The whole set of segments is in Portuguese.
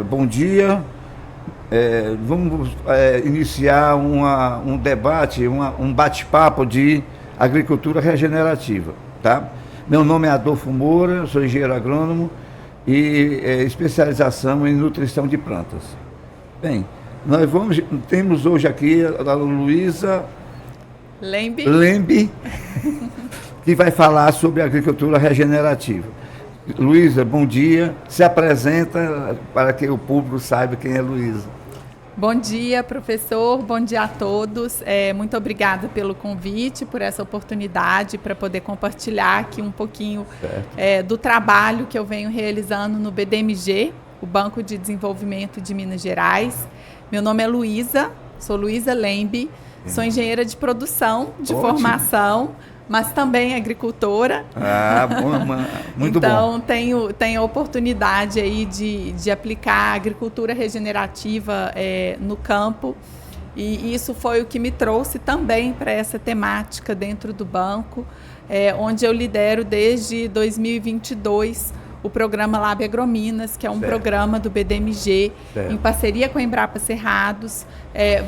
Bom dia. Vamos iniciar um debate, um bate-papo de agricultura regenerativa, tá? Meu nome é Adolfo Moura, sou engenheiro agrônomo e especialização em nutrição de plantas. Bem, temos hoje aqui a Luísa Lembe, que vai falar sobre agricultura regenerativa. Luísa, bom dia. Se apresenta para que o público saiba quem é Luísa. Bom dia, professor. Bom dia a todos. Muito obrigada pelo convite, por essa oportunidade para poder compartilhar aqui um pouquinho do trabalho que eu venho realizando no BDMG, o Banco de Desenvolvimento de Minas Gerais. Meu nome é Luísa, sou Luísa Lembe, sou engenheira de produção de formação, mas também agricultora. Muito bom. Então, tenho a oportunidade aí de aplicar a agricultura regenerativa no campo, e isso foi o que me trouxe também para essa temática dentro do banco, onde eu lidero desde 2022 o programa Lab Agrominas, que é um programa do BDMG, em parceria com a Embrapa Cerrados,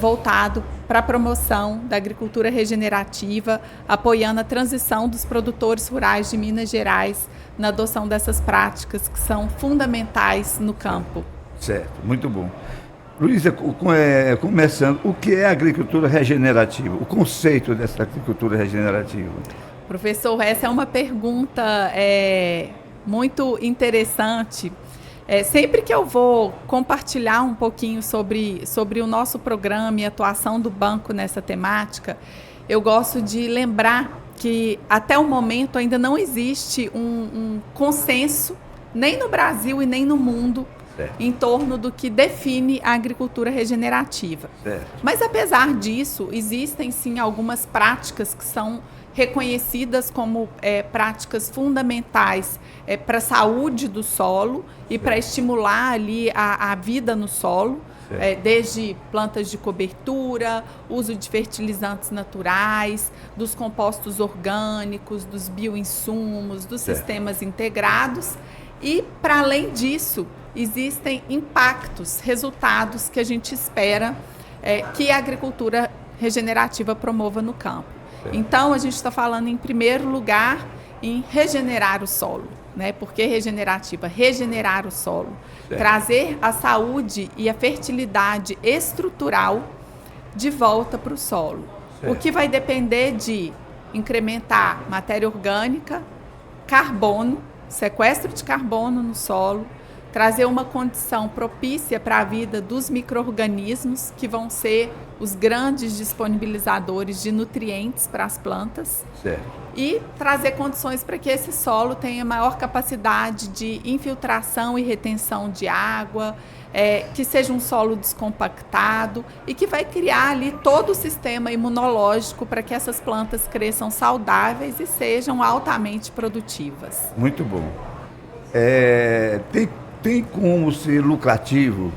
voltado para a promoção da agricultura regenerativa, apoiando a transição dos produtores rurais de Minas Gerais na adoção dessas práticas que são fundamentais no campo. Certo, muito bom. Luísa, começando, o que é agricultura regenerativa? O conceito dessa agricultura regenerativa? Professor, essa é uma pergunta muito interessante. Sempre que eu vou compartilhar um pouquinho sobre o nosso programa e atuação do banco nessa temática, eu gosto de lembrar que até o momento ainda não existe um consenso, nem no Brasil e nem no mundo, em torno do que define a agricultura regenerativa. Mas apesar disso, existem sim algumas práticas que são reconhecidas como práticas fundamentais para a saúde do solo e para estimular ali a vida no solo, desde plantas de cobertura, uso de fertilizantes naturais, dos compostos orgânicos, dos bioinsumos, dos sistemas integrados. E, para além disso, existem impactos, resultados que a gente espera que a agricultura regenerativa promova no campo. Então, a gente está falando, em primeiro lugar, em regenerar o solo, né? Por que regenerativa? Regenerar o solo. Trazer a saúde e a fertilidade estrutural de volta para o solo. O que vai depender de incrementar matéria orgânica, carbono, sequestro de carbono no solo, trazer uma condição propícia para a vida dos micro-organismos, que vão ser os grandes disponibilizadores de nutrientes para as plantas, e trazer condições para que esse solo tenha maior capacidade de infiltração e retenção de água, que seja um solo descompactado e que vai criar ali todo o sistema imunológico para que essas plantas cresçam saudáveis e sejam altamente produtivas. Muito bom. Tem como ser lucrativo,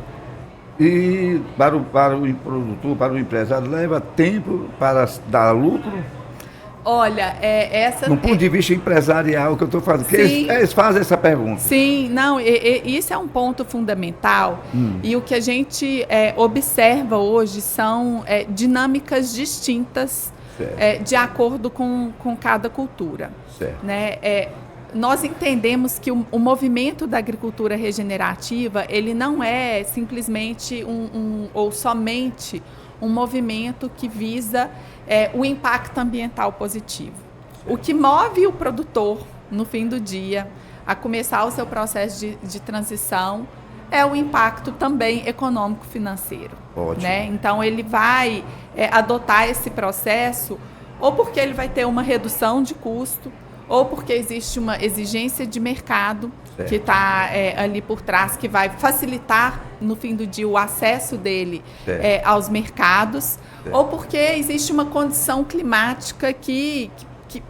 e para o produtor, para o empresário, leva tempo para dar lucro? Olha, Do ponto de vista empresarial que eu estou fazendo, que eles fazem essa pergunta. Sim, não, isso é um ponto fundamental, e o que a gente observa hoje são dinâmicas distintas de acordo com cada cultura. Né? Nós entendemos que o movimento da agricultura regenerativa, ele não é simplesmente ou somente um movimento que visa o impacto ambiental positivo. O que move o produtor, no fim do dia, a começar o seu processo de transição é o impacto também econômico-financeiro. Né? Então, ele vai adotar esse processo ou porque ele vai ter uma redução de custo, ou porque existe uma exigência de mercado que está ali por trás, que vai facilitar, no fim do dia, o acesso dele aos mercados, ou porque existe uma condição climática que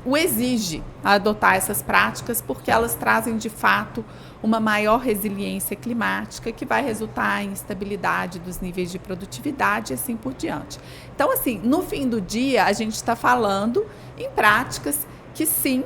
o exige a adotar essas práticas, porque elas trazem, de fato, uma maior resiliência climática, que vai resultar em estabilidade dos níveis de produtividade e assim por diante. Então, assim, no fim do dia, a gente está falando em práticas que, sim,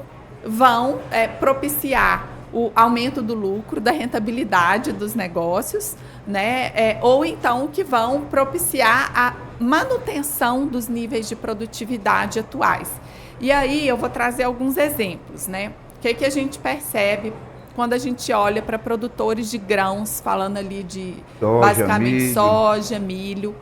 vão propiciar o aumento do lucro, da rentabilidade dos negócios, né? Ou então que vão propiciar a manutenção dos níveis de produtividade atuais. E aí eu vou trazer alguns exemplos, né? O que a gente percebe quando a gente olha para produtores de grãos, falando ali de basicamente soja, milho.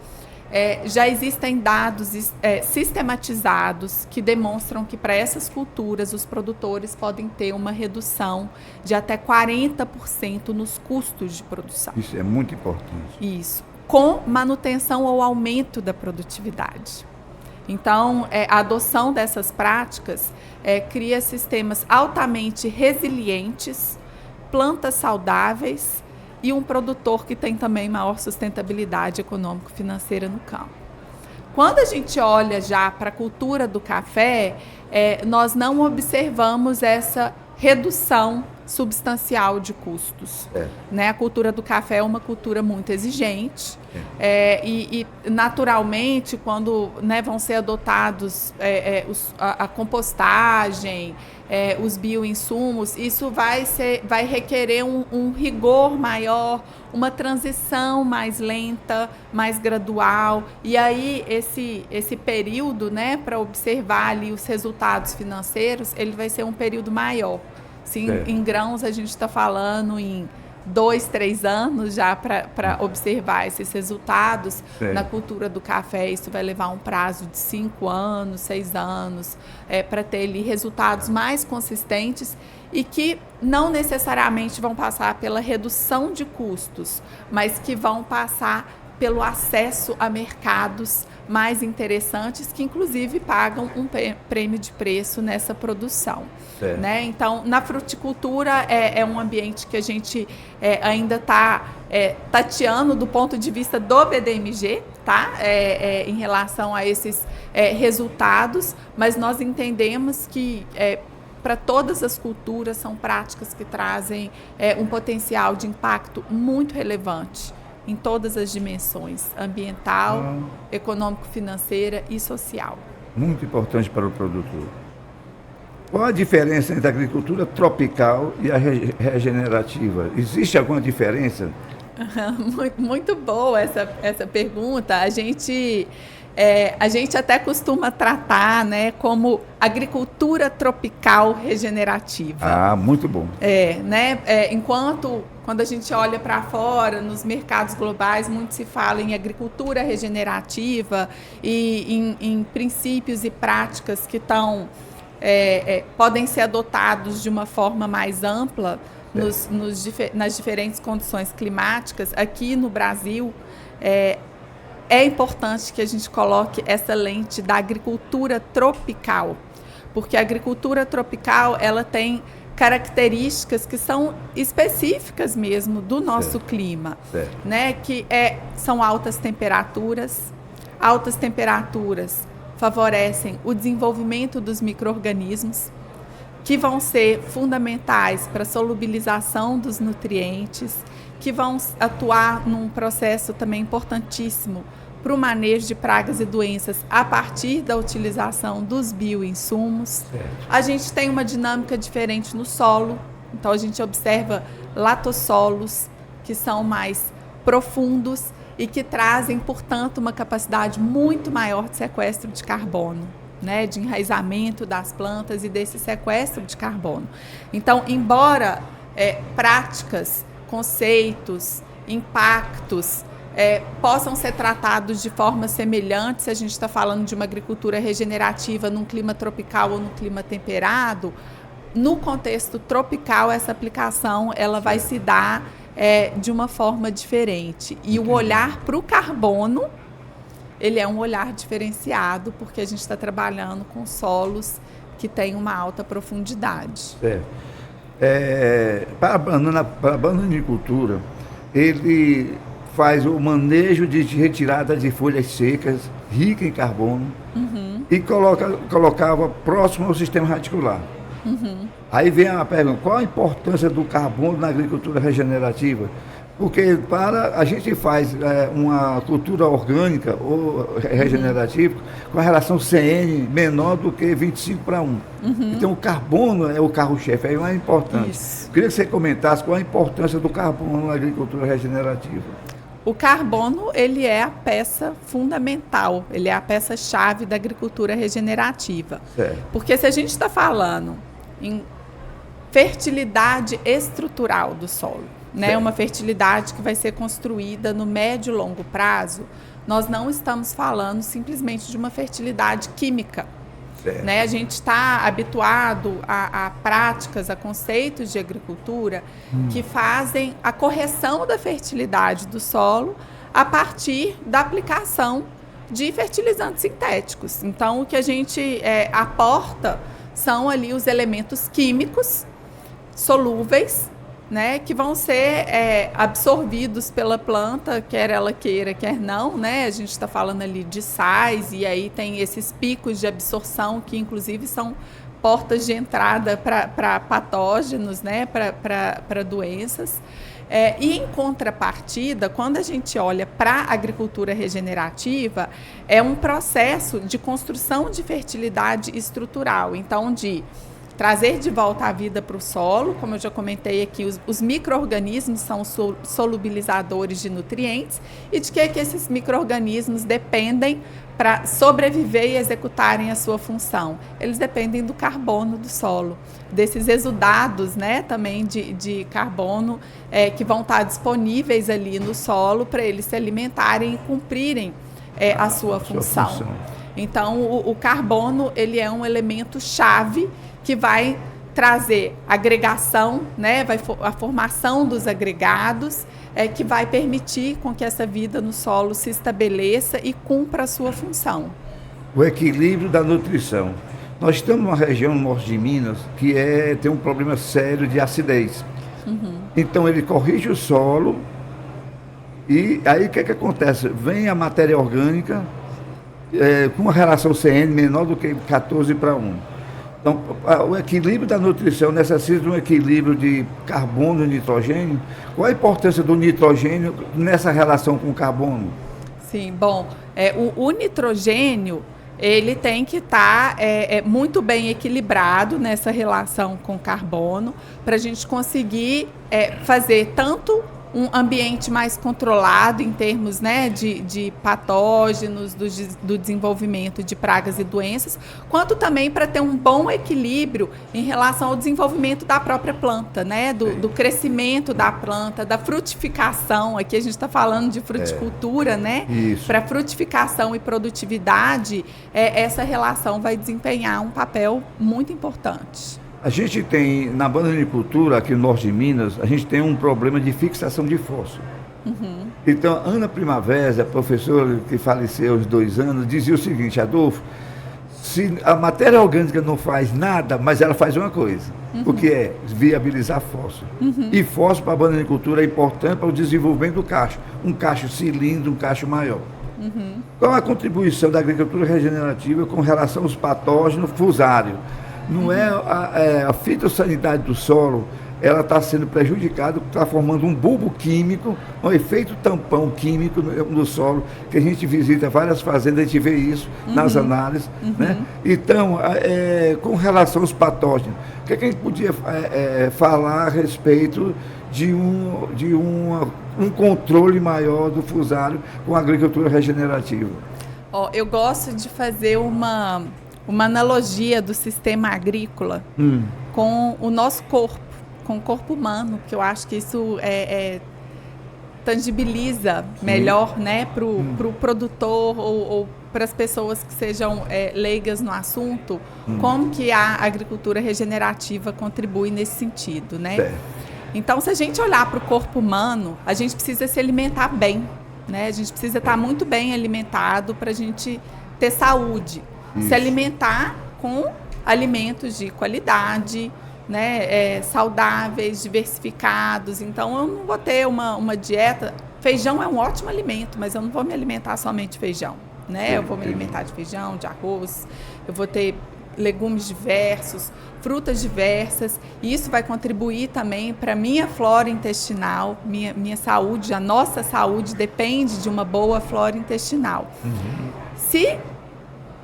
Já existem dados sistematizados que demonstram que para essas culturas os produtores podem ter uma redução de até 40% nos custos de produção. Isso é muito importante. Isso, com manutenção ou aumento da produtividade. Então, a adoção dessas práticas cria sistemas altamente resilientes, plantas saudáveis e um produtor que tem também maior sustentabilidade econômico-financeira no campo. Quando a gente olha já para a cultura do café, nós não observamos essa redução substancial de custos. Né? A cultura do café é uma cultura muito exigente e naturalmente, quando, né, vão ser adotados a compostagem, os bioinsumos, isso vai requerer um rigor maior, uma transição mais lenta, mais gradual. E aí esse período, né, para observar ali os resultados financeiros, ele vai ser um período maior. Sim, em grãos a gente está falando em 2, 3 anos já para observar esses resultados. Na cultura do café isso vai levar um prazo de 5 anos, 6 anos, para ter ali resultados mais consistentes e que não necessariamente vão passar pela redução de custos, mas que vão passar pelo acesso a mercados mais interessantes, que inclusive pagam um prêmio de preço nessa produção. Né? Então, na fruticultura é um ambiente que a gente ainda está tateando do ponto de vista do BDMG, tá? Em relação a esses resultados, mas nós entendemos que para todas as culturas são práticas que trazem um potencial de impacto muito relevante em todas as dimensões, ambiental, econômico-financeira e social. Muito importante para o produtor. Qual a diferença entre a agricultura tropical e a regenerativa? Existe alguma diferença? Muito boa essa pergunta. A gente até costuma tratar, né, como agricultura tropical regenerativa. Muito bom. Né, quando a gente olha para fora, nos mercados globais, muito se fala em agricultura regenerativa e em princípios e práticas que podem ser adotados de uma forma mais ampla nas diferentes condições climáticas. Aqui no Brasil, é importante que a gente coloque essa lente da agricultura tropical, porque a agricultura tropical ela tem características que são específicas mesmo do nosso clima, né? Que são altas temperaturas. Altas temperaturas favorecem o desenvolvimento dos micro-organismos, que vão ser fundamentais para a solubilização dos nutrientes, que vão atuar num processo também importantíssimo para o manejo de pragas e doenças a partir da utilização dos bioinsumos. A gente tem uma dinâmica diferente no solo, então a gente observa latossolos que são mais profundos e que trazem, portanto, uma capacidade muito maior de sequestro de carbono, né, de enraizamento das plantas e desse sequestro de carbono. Então, embora práticas, conceitos, impactos possam ser tratados de forma semelhante, se a gente está falando de uma agricultura regenerativa num clima tropical ou num clima temperado, no contexto tropical essa aplicação ela vai se dar de uma forma diferente. E o olhar para o carbono, ele é um olhar diferenciado, porque a gente está trabalhando com solos que têm uma alta profundidade. Para a bananicultura, ele faz o manejo de retirada de folhas secas, rica em carbono, e colocava próximo ao sistema radicular. Aí vem a pergunta, qual a importância do carbono na agricultura regenerativa? Porque a gente faz uma cultura orgânica ou regenerativa com a relação CN menor do que 25:1. Então o carbono é o carro-chefe, é mais importante. Isso. Queria que você comentasse qual a importância do carbono na agricultura regenerativa. O carbono, ele é a peça fundamental, ele é a peça-chave da agricultura regenerativa. Certo. Porque se a gente está falando em fertilidade estrutural do solo, né, uma fertilidade que vai ser construída no médio e longo prazo, nós não estamos falando simplesmente de uma fertilidade química. Né? A gente está habituado a práticas, a conceitos de agricultura que fazem a correção da fertilidade do solo a partir da aplicação de fertilizantes sintéticos. Então, o que a gente aporta são ali os elementos químicos solúveis, né, que vão ser absorvidos pela planta, quer ela queira, quer não, né? A gente está falando ali de sais, e aí tem esses picos de absorção que, inclusive, são portas de entrada para patógenos, né, para doenças. E, em contrapartida, quando a gente olha para a agricultura regenerativa, é um processo de construção de fertilidade estrutural, então, de trazer de volta a vida para o solo, como eu já comentei aqui, os micro-organismos são os solubilizadores de nutrientes, e de que esses micro-organismos dependem para sobreviver e executarem a sua função. Eles dependem do carbono do solo, desses exudados, né, também de carbono que vão estar disponíveis ali no solo para eles se alimentarem e cumprirem a sua função. Então, o carbono, ele é um elemento chave que vai trazer agregação, né, a formação dos agregados, que vai permitir com que essa vida no solo se estabeleça e cumpra a sua função. O equilíbrio da nutrição. Nós estamos numa região no norte de Minas que tem um problema sério de acidez. Então ele corrige o solo e aí o que acontece? Vem a matéria orgânica com uma relação CN menor do que 14:1. Então, o equilíbrio da nutrição necessita de um equilíbrio de carbono e nitrogênio. Qual a importância do nitrogênio nessa relação com o carbono? Sim, bom, o nitrogênio, ele tem que estar muito bem equilibrado nessa relação com o carbono, para a gente conseguir fazer tanto um ambiente mais controlado em termos, né, de patógenos, do desenvolvimento de pragas e doenças, quanto também para ter um bom equilíbrio em relação ao desenvolvimento da própria planta, né, do crescimento da planta, da frutificação. Aqui a gente está falando de fruticultura, né? Para frutificação e produtividade, essa relação vai desempenhar um papel muito importante. A gente tem, na bananicultura, aqui no norte de Minas, a gente tem um problema de fixação de fósforo. Então, Ana Primavera, a professora que faleceu aos 2 anos, dizia o seguinte: Adolfo, se a matéria orgânica não faz nada, mas ela faz uma coisa, o que é viabilizar fósforo. E fósforo para a bananicultura é importante para o desenvolvimento do cacho, um cacho cilindro, um cacho maior. Qual a contribuição da agricultura regenerativa com relação aos patógenos fusários? Não a fitossanidade do solo, ela está sendo prejudicada, está formando um bulbo químico, um efeito tampão químico no solo, que a gente visita várias fazendas, a gente vê isso nas análises. Né? Então, com relação aos patógenos, o que a gente podia falar a respeito de um controle maior do fusário com a agricultura regenerativa? Eu gosto de fazer uma analogia do sistema agrícola com o nosso corpo, com o corpo humano, que eu acho que isso tangibiliza melhor, né, para o produtor ou para as pessoas que sejam leigas no assunto, como que a agricultura regenerativa contribui nesse sentido, né? Então, se a gente olhar para o corpo humano, a gente precisa se alimentar bem, né? A gente precisa estar muito bem alimentado para a gente ter saúde. Se alimentar com alimentos de qualidade, né, saudáveis, diversificados. Então, eu não vou ter uma dieta. Feijão é um ótimo alimento, mas eu não vou me alimentar somente de feijão, né? Eu vou me alimentar de feijão, de arroz. Eu vou ter legumes diversos, frutas diversas, e isso vai contribuir também para a minha flora intestinal, minha saúde, a nossa saúde depende de uma boa flora intestinal. Se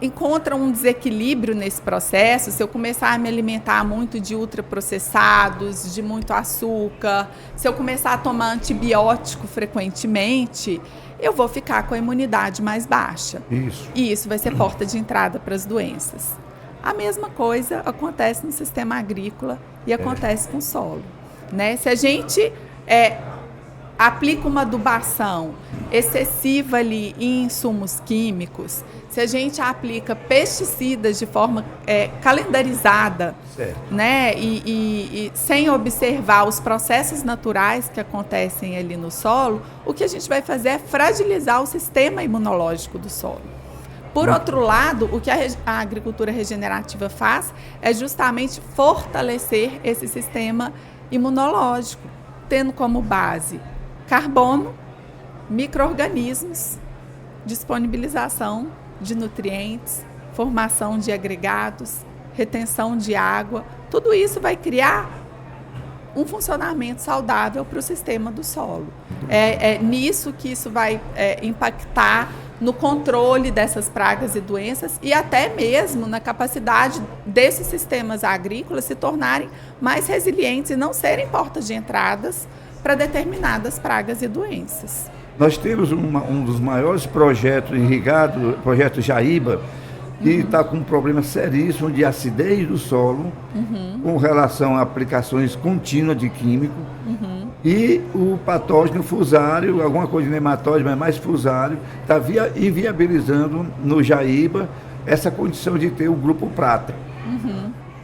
encontra um desequilíbrio nesse processo, se eu começar a me alimentar muito de ultraprocessados, de muito açúcar, se eu começar a tomar antibiótico frequentemente, eu vou ficar com a imunidade mais baixa. Isso. E isso vai ser porta de entrada para as doenças. A mesma coisa acontece no sistema agrícola e acontece com o solo, né? Se a gente aplica uma adubação excessiva ali em insumos químicos, se a gente aplica pesticidas de forma calendarizada, né, e sem observar os processos naturais que acontecem ali no solo, o que a gente vai fazer é fragilizar o sistema imunológico do solo. Por outro lado, o que a agricultura regenerativa faz é justamente fortalecer esse sistema imunológico, tendo como base carbono, micro-organismos, disponibilização de nutrientes, formação de agregados, retenção de água. Tudo isso vai criar um funcionamento saudável para o sistema do solo. É nisso que isso vai impactar no controle dessas pragas e doenças e até mesmo na capacidade desses sistemas agrícolas se tornarem mais resilientes e não serem portas de entradas para determinadas pragas e doenças. Nós temos um dos maiores projetos irrigados, o projeto Jaíba, que está com um problema seríssimo de acidez do solo, com relação a aplicações contínuas de químico, e o patógeno fusário, alguma coisa de nematóide, mas mais fusário, está inviabilizando no Jaíba essa condição de ter o grupo prata.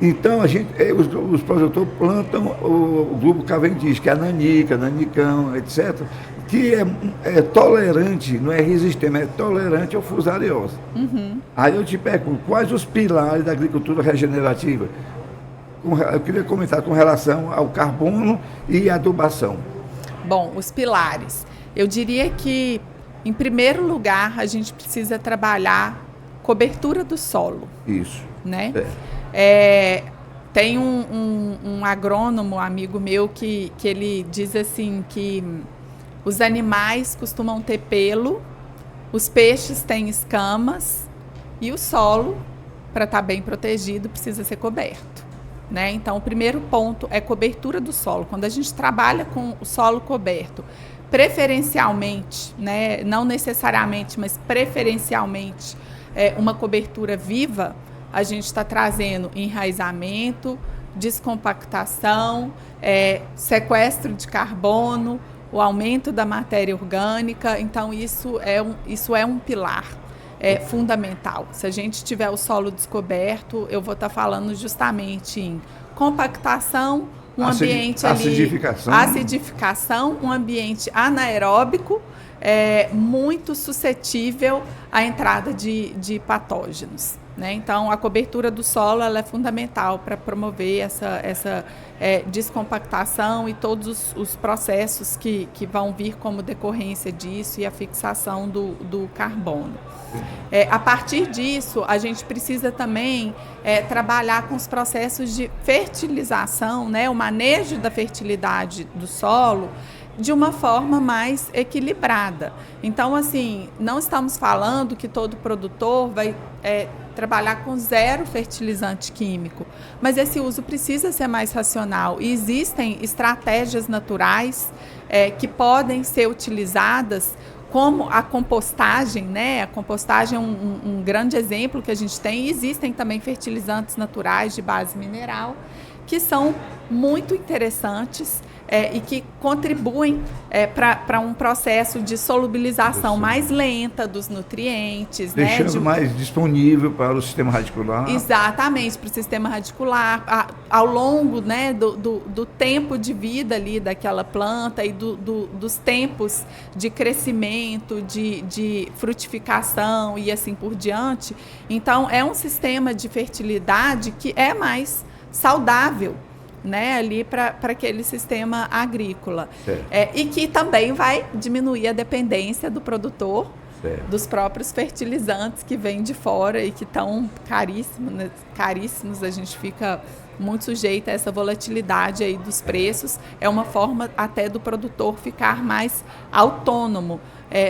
Então, os produtores plantam o grupo Cavendish, que é a nanica, nanicão, etc., que é tolerante, não é resistente, mas é tolerante ao fusariose. Aí eu te pergunto, quais os pilares da agricultura regenerativa? Eu queria comentar com relação ao carbono e adubação. Bom, os pilares. Eu diria que, em primeiro lugar, a gente precisa trabalhar cobertura do solo. Isso. Né? Tem um agrônomo, amigo meu, que ele diz assim que os animais costumam ter pelo, os peixes têm escamas e o solo, para estar bem protegido, precisa ser coberto. Né? Então, o primeiro ponto é cobertura do solo. Quando a gente trabalha com o solo coberto, preferencialmente, né, não necessariamente, mas preferencialmente, uma cobertura viva, a gente está trazendo enraizamento, descompactação, sequestro de carbono, o aumento da matéria orgânica. Então, isso é um pilar fundamental. Se a gente tiver o solo descoberto, eu vou estar falando justamente em compactação, ambiente acidificação, um ambiente anaeróbico, muito suscetível à entrada de patógenos. Né? Então, a cobertura do solo ela é fundamental para promover essa descompactação e todos os processos que vão vir como decorrência disso e a fixação do carbono. A partir disso, a gente precisa também trabalhar com os processos de fertilização, né? O manejo da fertilidade do solo de uma forma mais equilibrada. Então, assim, não estamos falando que todo produtor vai trabalhar com zero fertilizante químico, mas esse uso precisa ser mais racional e existem estratégias naturais que podem ser utilizadas, como a compostagem, né? A compostagem é um grande exemplo que a gente tem. Existem também fertilizantes naturais de base mineral que são muito interessantes e que contribuem para um processo de solubilização mais lenta dos nutrientes. Deixando mais disponível para o sistema radicular. Exatamente, para o sistema radicular, ao longo, né, do tempo de vida ali daquela planta e dos tempos de crescimento, de frutificação e assim por diante. Então, é um sistema de fertilidade que é mais saudável, né, ali para aquele sistema agrícola. E que também vai diminuir a dependência do produtor dos próprios fertilizantes que vêm de fora e que estão caríssimos, né? Caríssimos, a gente fica muito sujeito a essa volatilidade aí dos preços. É uma forma até do produtor ficar mais autônomo,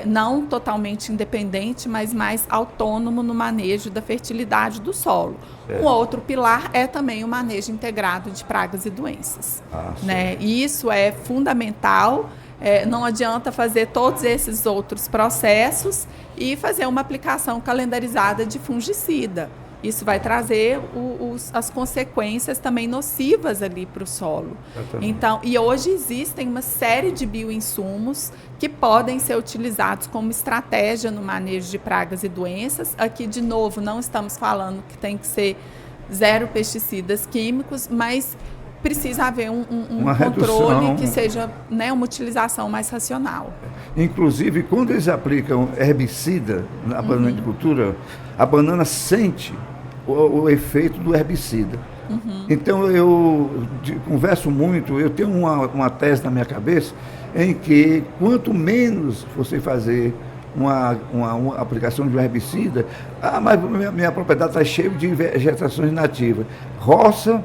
não totalmente independente, mas mais autônomo no manejo da fertilidade do solo. Um outro pilar é também o manejo integrado de pragas e doenças, né? E isso é fundamental. Não adianta fazer todos esses outros processos e fazer uma aplicação calendarizada de fungicida. Isso vai trazer as consequências também nocivas ali para o solo. Então, e hoje existem uma série de bioinsumos que podem ser utilizados como estratégia no manejo de pragas e doenças. Aqui, de novo, não estamos falando que tem que ser zero pesticidas químicos, mas precisa haver um controle redução, que seja, né, uma utilização mais racional. Inclusive, quando eles aplicam herbicida na bananicultura, a banana sente o efeito do herbicida. Então, eu converso muito, eu tenho uma tese na minha cabeça em que quanto menos você fazer uma aplicação de um herbicida, mas minha propriedade está cheia de vegetações nativas. Roça,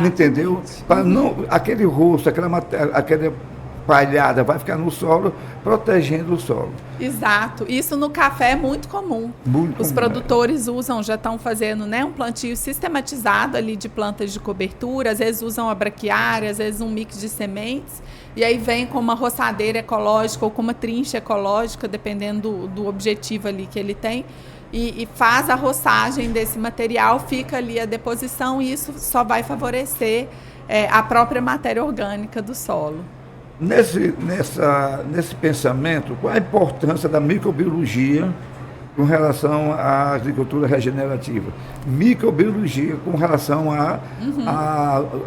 entendeu? Para não, aquele rosto, aquela palhada vai ficar no solo, protegendo o solo. Exato. Isso no café é muito comum. Os produtores já estão fazendo, né, um plantio sistematizado ali de plantas de cobertura, às vezes usam a braquiária, às vezes um mix de sementes, e aí vem com uma roçadeira ecológica ou com uma trincha ecológica, dependendo do objetivo ali que ele tem, e faz a roçagem desse material, fica ali a deposição, e isso só vai favorecer a própria matéria orgânica do solo. Nesse pensamento, qual a importância da microbiologia com relação à agricultura regenerativa? Microbiologia com relação à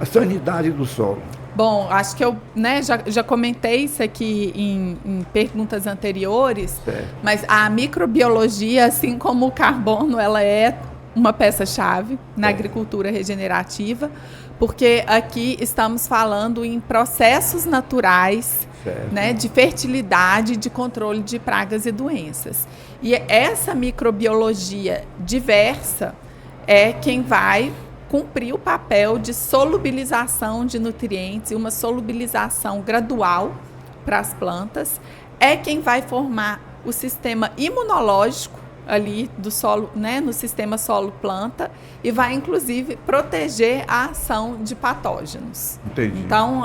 sanidade do solo. Bom, acho que eu, né, já comentei isso aqui em perguntas anteriores, mas a microbiologia, assim como o carbono, ela é uma peça-chave na agricultura regenerativa, porque aqui estamos falando em processos naturais, né, de fertilidade, de controle de pragas e doenças. E essa microbiologia diversa é quem vai cumprir o papel de solubilização de nutrientes e uma solubilização gradual para as plantas, é quem vai formar o sistema imunológico ali do solo, né, no sistema solo-planta, e vai inclusive proteger a ação de patógenos. Entendi. Então,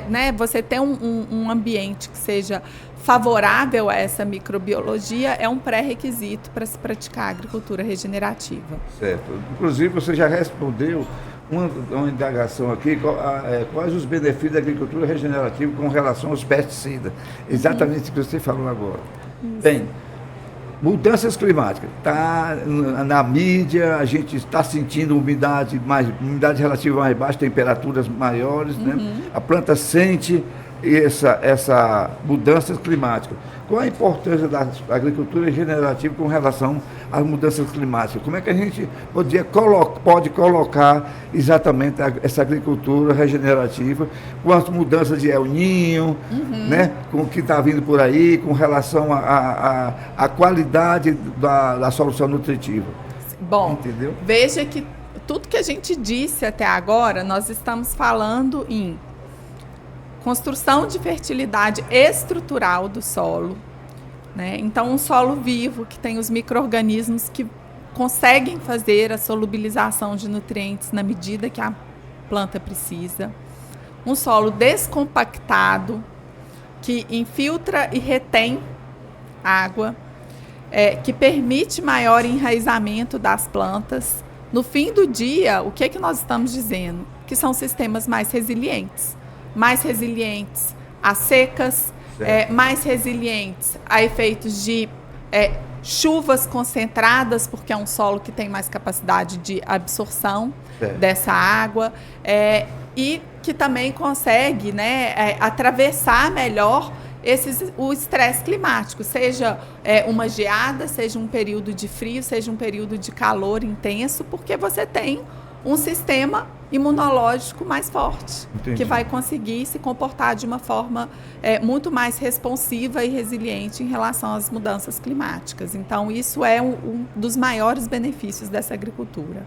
né, você ter um ambiente que seja favorável a essa microbiologia é um pré-requisito para se praticar agricultura regenerativa. Certo. Inclusive, você já respondeu uma indagação aqui, quais os benefícios da agricultura regenerativa com relação aos pesticidas. Exatamente o que você falou agora. Bem, mudanças climáticas. Tá na mídia, a gente está sentindo umidade relativa mais baixa, temperaturas maiores, né? A planta sente essa mudança climática. Qual a importância da agricultura regenerativa com relação às mudanças climáticas? Como é que a gente pode colocar exatamente essa agricultura regenerativa com as mudanças de El Niño, né, com o que está vindo por aí, com relação à qualidade da solução nutritiva? Bom, entendeu? Veja que tudo que a gente disse até agora, nós estamos falando em construção de fertilidade estrutural do solo, né? Então, um solo vivo que tem os micro-organismos que conseguem fazer a solubilização de nutrientes na medida que a planta precisa. Um solo descompactado que infiltra e retém água, que permite maior enraizamento das plantas. No fim do dia, o que é que nós estamos dizendo? Que são sistemas mais resilientes a secas, mais resilientes a efeitos de chuvas concentradas, porque é um solo que tem mais capacidade de absorção dessa água, e que também consegue, né, atravessar melhor o estresse climático, seja uma geada, seja um período de frio, seja um período de calor intenso, porque você tem um sistema imunológico mais forte, Entendi. que vai conseguir se comportar de uma forma muito mais responsiva e resiliente em relação às mudanças climáticas. Então, isso é um dos maiores benefícios dessa agricultura.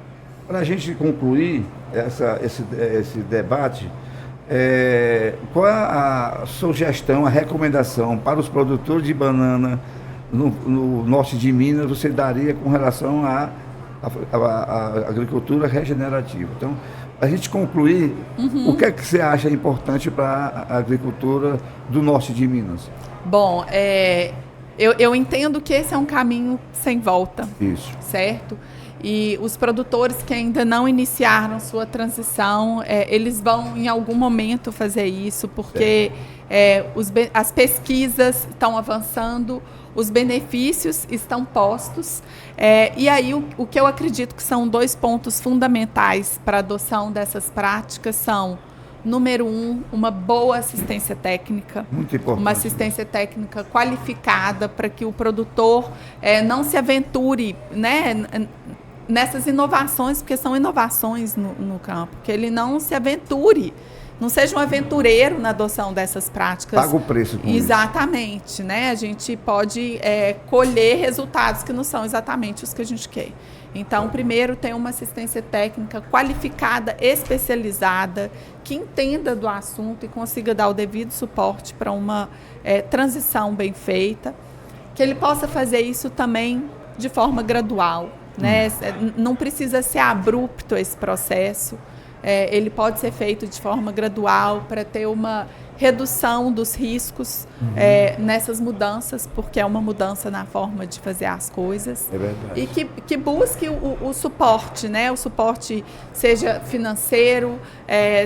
Para a gente concluir esse debate, qual é a sugestão, a recomendação para os produtores de banana no norte de Minas você daria com relação à agricultura regenerativa? Então, a gente concluir, o que é que você acha importante para a agricultura do norte de Minas? Bom, eu entendo que esse é um caminho sem volta. Isso. Certo? E os produtores que ainda não iniciaram sua transição, eles vão em algum momento fazer isso, porque as pesquisas estão avançando, os benefícios estão postos, e aí o que eu acredito que são 2 pontos fundamentais para a adoção dessas práticas são: número 1, uma boa assistência técnica. Muito importante. Uma assistência técnica qualificada para que o produtor não se aventure, né, nessas inovações, porque são inovações no campo, que ele não se aventure, não seja um aventureiro na adoção dessas práticas. Paga o preço com Exatamente, isso. Né? A gente pode colher resultados que não são exatamente os que a gente quer. Então, primeiro, tem uma assistência técnica qualificada, especializada, que entenda do assunto e consiga dar o devido suporte para uma transição bem feita, que ele possa fazer isso também de forma gradual, né? Não precisa ser abrupto esse processo, ele pode ser feito de forma gradual para ter uma redução dos riscos nessas mudanças, porque é uma mudança na forma de fazer as coisas. É verdade. E que busque o suporte, né? O suporte seja financeiro,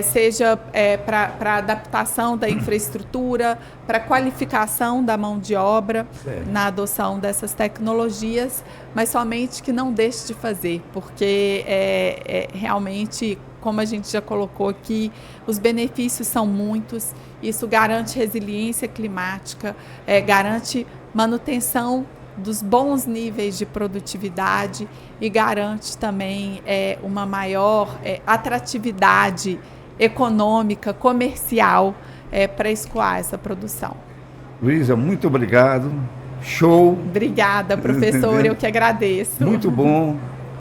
seja para adaptação da infraestrutura, para qualificação da mão de obra, na adoção dessas tecnologias, mas somente que não deixe de fazer, porque realmente, como a gente já colocou aqui, os benefícios são muitos. Isso garante resiliência climática, garante manutenção dos bons níveis de produtividade e garante também uma maior atratividade econômica, comercial, para escoar essa produção. Luísa, muito obrigado. Show. Obrigada, professor. Eu que agradeço. Muito bom.